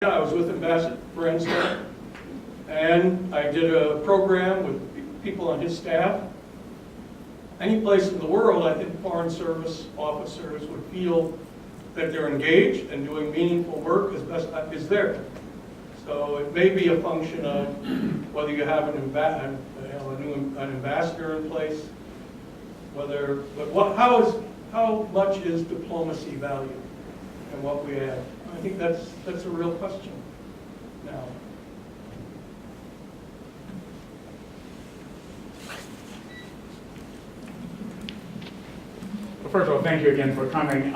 I was with Ambassador Branstad, and I did a program with people on his staff. Any place in the world, I think Foreign Service officers would feel that they're engaged and doing meaningful work as best is there. So it may be a function of whether you have an ambassador in place, how much is diplomacy value and what we add. I think that's a real question now. Well, first of all, thank you again for coming.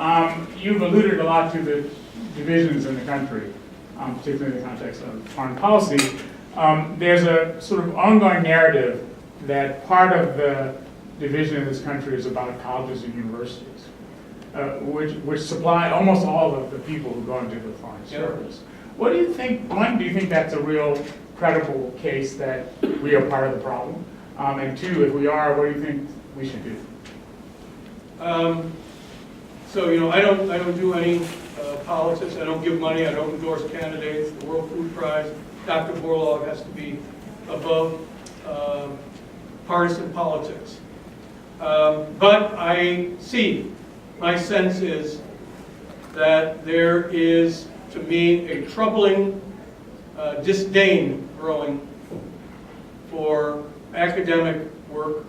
You've alluded a lot to the divisions in the country, particularly in the context of foreign policy. There's a sort of ongoing narrative that part of the division in this country is about colleges and universities. Which supply almost all of the people who go into the foreign service. What do you think? One, do you think that's a real credible case that we are part of the problem? And two, if we are, what do you think we should do? So I don't do any politics. I don't give money. I don't endorse candidates. The World Food Prize, Dr. Borlaug has to be above partisan politics. But I see. My sense is that there is, to me, a troubling disdain growing for academic work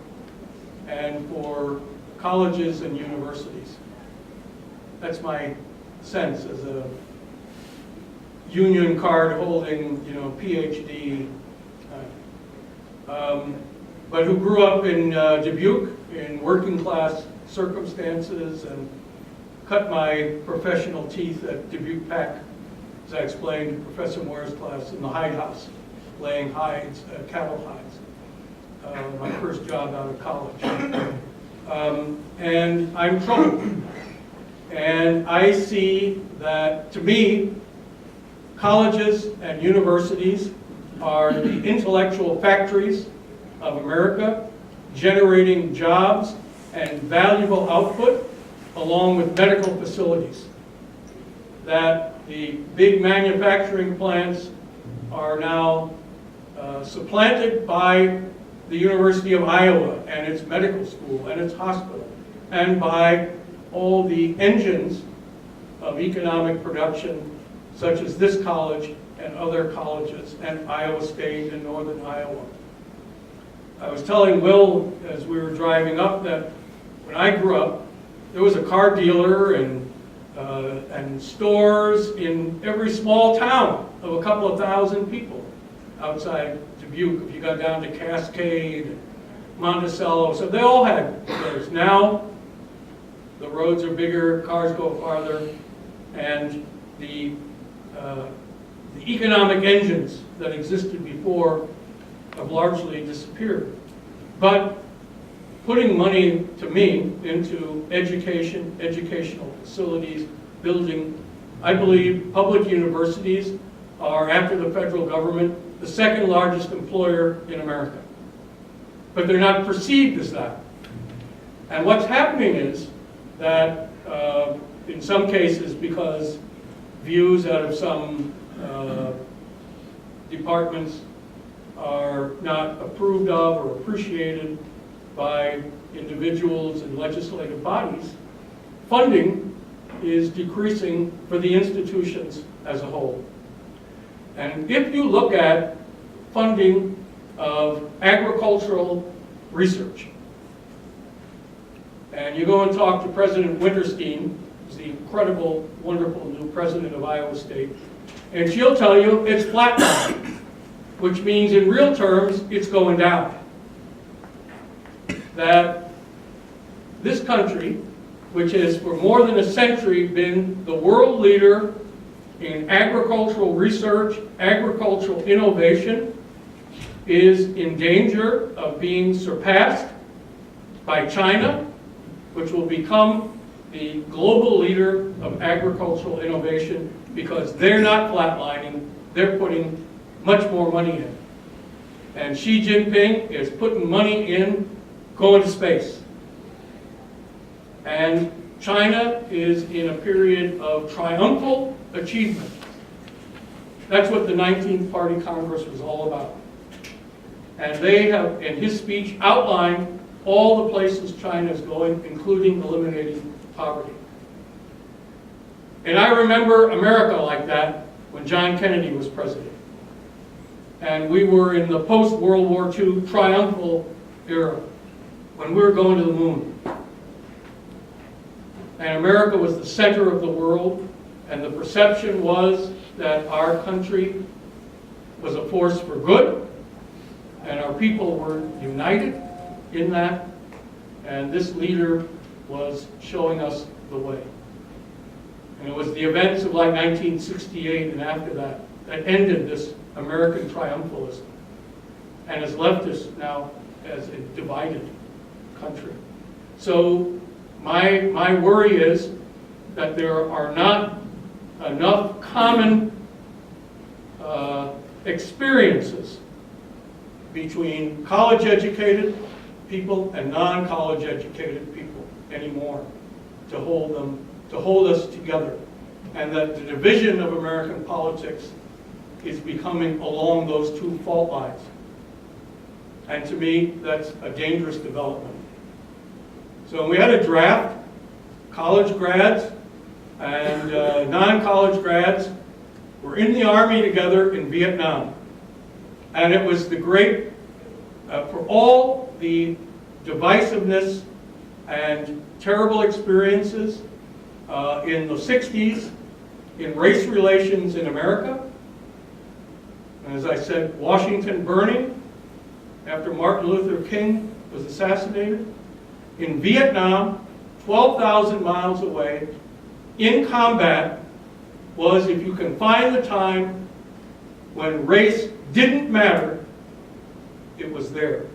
and for colleges and universities. That's my sense as a union card holding, PhD, but who grew up in Dubuque in working class circumstances and cut my professional teeth at Dubuque Pack, as I explained in Professor Moyer's class, in the hide house, laying hides, cattle hides. My first job out of college. And I'm troubled. And I see that, to me, colleges and universities are the intellectual factories of America, generating jobs and valuable output, along with medical facilities. That the big manufacturing plants are now supplanted by the University of Iowa and its medical school and its hospital, and by all the engines of economic production, such as this college and other colleges, and Iowa State and Northern Iowa. I was telling Will as we were driving up that when I grew up, there was a car dealer and stores in every small town of a couple of thousand people outside Dubuque. If you got down to Cascade, Monticello, so they all had stores. Now, the roads are bigger, cars go farther, and the economic engines that existed before have largely disappeared. But putting money, to me, into education, educational facilities, building, I believe public universities are, after the federal government, the second largest employer in America. But they're not perceived as that. And what's happening is that, in some cases, because views out of some departments are not approved of or appreciated by individuals and legislative bodies, funding is decreasing for the institutions as a whole. And if you look at funding of agricultural research, and you go and talk to President Winterstein, who's the incredible, wonderful new president of Iowa State, and she'll tell you it's flatlining, which means in real terms, it's going down. That this country, which has for more than a century been the world leader in agricultural research, agricultural innovation, is in danger of being surpassed by China, which will become the global leader of agricultural innovation because they're not flatlining, they're putting much more money in. And Xi Jinping is putting money in going to space. And China is in a period of triumphal achievement. That's what the 19th Party Congress was all about. And they have, in his speech, outlined all the places China is going, including eliminating poverty. And I remember America like that when John Kennedy was president. And we were in the post-World War II triumphal era, when we were going to the moon. And America was the center of the world, and the perception was that our country was a force for good, and our people were united in that, and this leader was showing us the way. And it was the events of like 1968 and after that that ended this American triumphalism and has left us now as a divided country. So my worry is that there are not enough common experiences between college-educated people and non-college educated people anymore to hold us together, and that the division of American politics is becoming along those two fault lines. And to me, that's a dangerous development. So we had a draft, college grads and non-college grads were in the Army together in Vietnam. And it was the great, for all the divisiveness and terrible experiences in the 60s in race relations in America. And as I said, Washington burning after Martin Luther King was assassinated. In Vietnam, 12,000 miles away, in combat, was, if you can find the time when race didn't matter, it was there.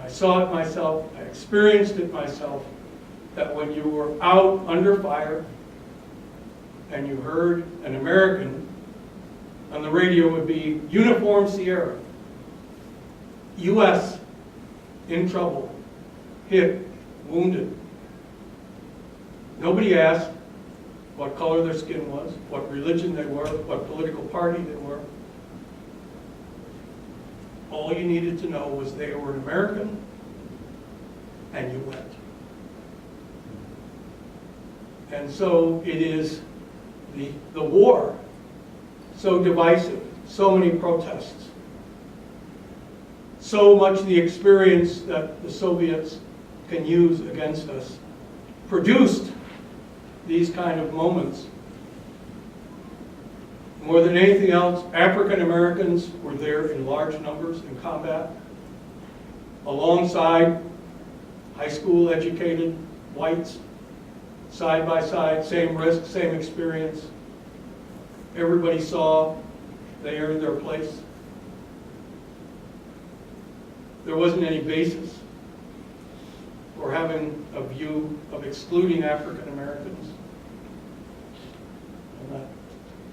I saw it myself, I experienced it myself, that when you were out under fire and you heard an American on the radio, would be Uniform Sierra, U.S. in trouble, hit, wounded. Nobody asked what color their skin was, what religion they were, what political party they were. All you needed to know was they were an American, and you went. And so it is the war, so divisive, so many protests, so much the experience that the Soviets can use against us, produced these kind of moments. More than anything else, African Americans were there in large numbers in combat, alongside high school educated whites, side by side, same risk, same experience. Everybody saw they earned their place. There wasn't any basis for having a view of excluding African Americans.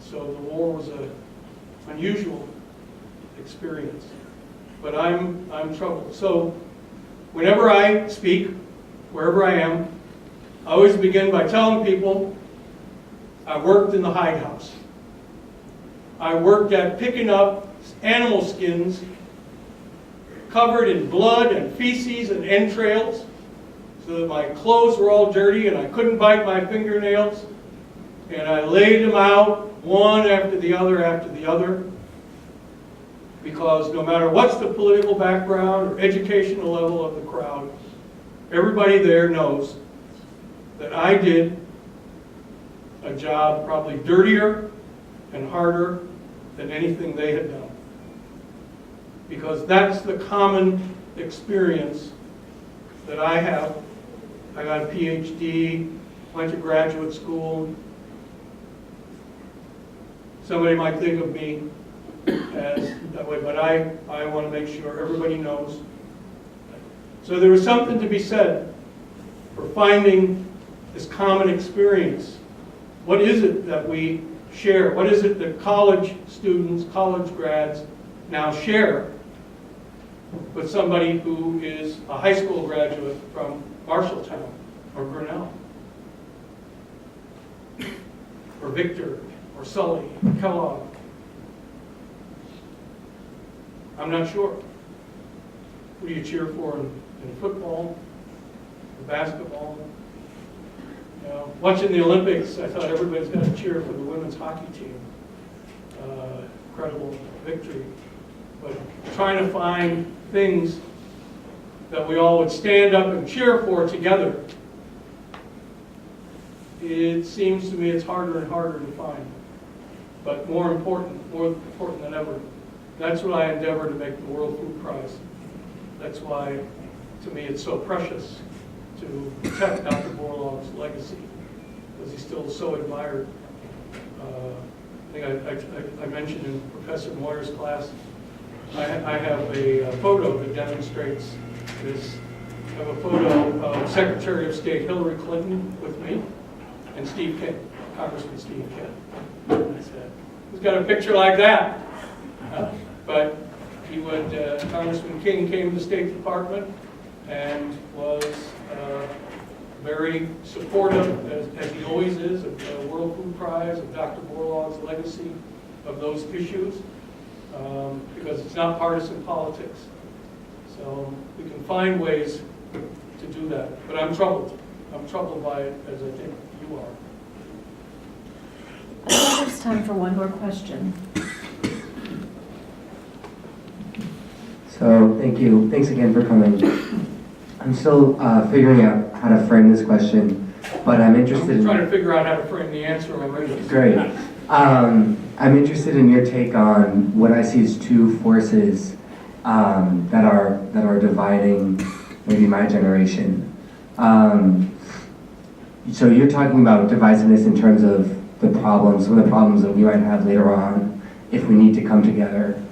So the war was an unusual experience, but I'm troubled. So whenever I speak, wherever I am, I always begin by telling people I worked in the hide house. I worked at picking up animal skins covered in blood and feces and entrails, so that my clothes were all dirty and I couldn't bite my fingernails. And I laid them out one after the other, because no matter what's the political background or educational level of the crowd, everybody there knows that I did a job probably dirtier and harder than anything they had done. Because that's the common experience that I have. I got a PhD, went to graduate school. Somebody might think of me as that way, but I want to make sure everybody knows. So there is something to be said for finding this common experience. What is it that we share? What is it that college students, college grads now share with somebody who is a high school graduate from Marshalltown or Grinnell or Victor or Sully, Kellogg? I'm not sure. Who do you cheer for in football, or basketball? You know, watching the Olympics, I thought everybody's going to cheer for the women's hockey team. Incredible victory. But trying to find things that we all would stand up and cheer for together, it seems to me it's harder and harder to find. But more important than ever. That's what I endeavor to make the World Food Prize. That's why, to me, it's so precious to protect Dr. Borlaug's legacy, because he's still so admired. I think I mentioned in Professor Moyer's class, I have a photo that demonstrates this. I have a photo of Secretary of State Hillary Clinton with me and Steve King, Congressman Steve King. And I said, who's got a picture like that? But he would, Congressman King came to the State Department and was very supportive, as he always is, of the World Food Prize, of Dr. Borlaug's legacy, of those issues, because it's not partisan politics. So we can find ways to do that. But I'm troubled. I'm troubled by it, as I think you are. I think it's time for one more question. So thank you. Thanks again for coming. I'm still figuring out how to frame this question, but I'm interested I'm trying to figure out how to frame the answer already. Great. I'm interested in your take on what I see as two forces that are dividing maybe my generation. So you're talking about divisiveness in terms of the problems, some of the problems that we might have later on if we need to come together.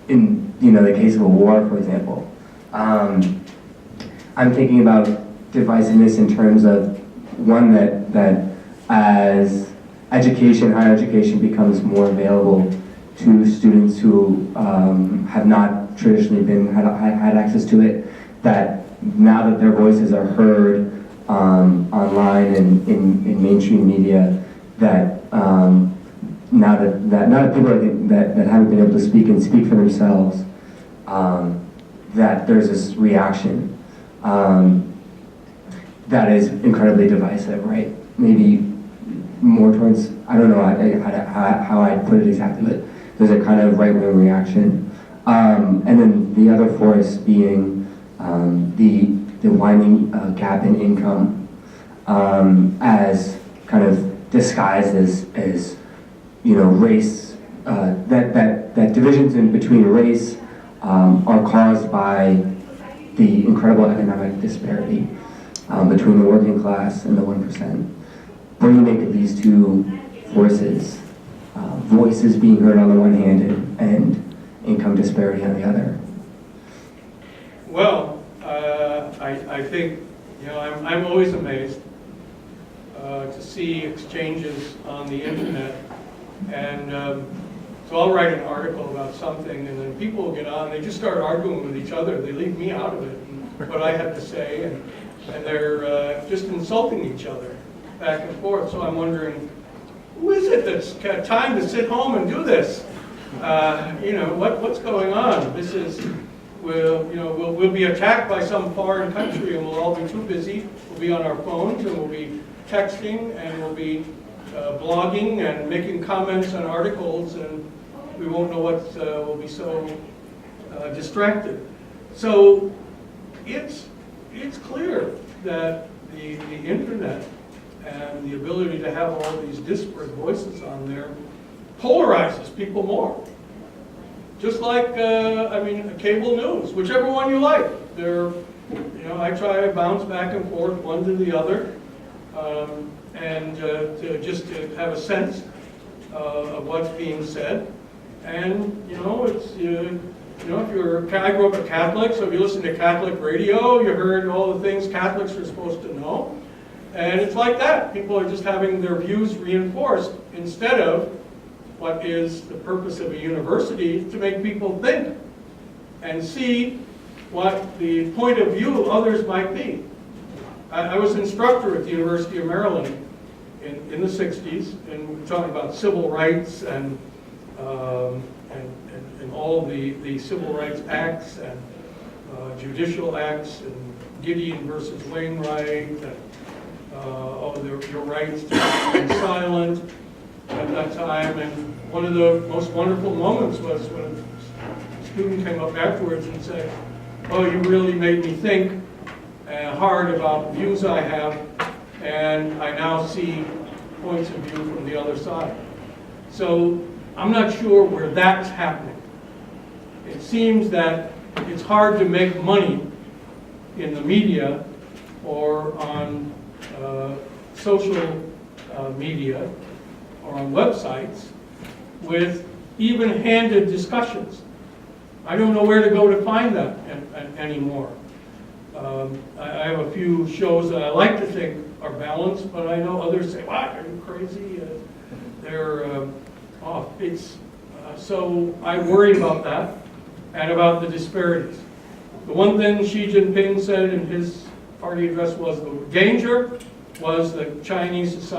In the case of a war, for example. I'm thinking about divisiveness in terms of one that as education, higher education becomes more available to students who have not traditionally had access to it, that now that their voices are heard online and in mainstream media, that now that people that haven't been able to speak and speak for themselves, that there's this reaction that is incredibly divisive, right? Maybe more towards, I don't know how I'd put it exactly, but there's a kind of right-wing reaction. And then the other force being the widening gap in income as kind of disguised as race, that divisions in between race are caused by the incredible economic disparity between the working class and the 1%. What do you make of these two forces, voices being heard on the one hand and income disparity on the other? Well, I think, I'm always amazed to see exchanges on the internet, and so I'll write an article about something, and then people will get on, they just start arguing with each other. They leave me out of it, and what I have to say, and they're just insulting each other back and forth. So I'm wondering, who is it that's got time to sit home and do this? What's going on? This is, we'll be attacked by some foreign country, and we'll all be too busy. We'll be on our phones, and we'll be texting, and we'll be blogging and making comments on articles, and we won't know what, we'll be so distracted. So it's clear that the internet and the ability to have all these disparate voices on there polarizes people more. Just like, cable news, whichever one you like. I try to bounce back and forth one to the other, and to have a sense of what's being said. And I grew up a Catholic, so if you listen to Catholic radio, you heard all the things Catholics are supposed to know. And it's like that. People are just having their views reinforced instead of what is the purpose of a university, to make people think and see what the point of view of others might be. I was an instructor at the University of Maryland, in the 60s, and we're talking about civil rights and all of the civil rights acts and judicial acts and Gideon versus Wainwright and your rights to remain silent at that time. And one of the most wonderful moments was when a student came up afterwards and said, "Oh, you really made me think hard about views I have, and I now see points of view from the other side." So I'm not sure where that's happening. It seems that it's hard to make money in the media or on social media or on websites with even-handed discussions. I don't know where to go to find that anymore. I have a few shows that I like to think are balanced, but I know others say, "What, are you crazy?" They're off. So I worry about that and about the disparities. The one thing Xi Jinping said in his party address was the danger was that Chinese society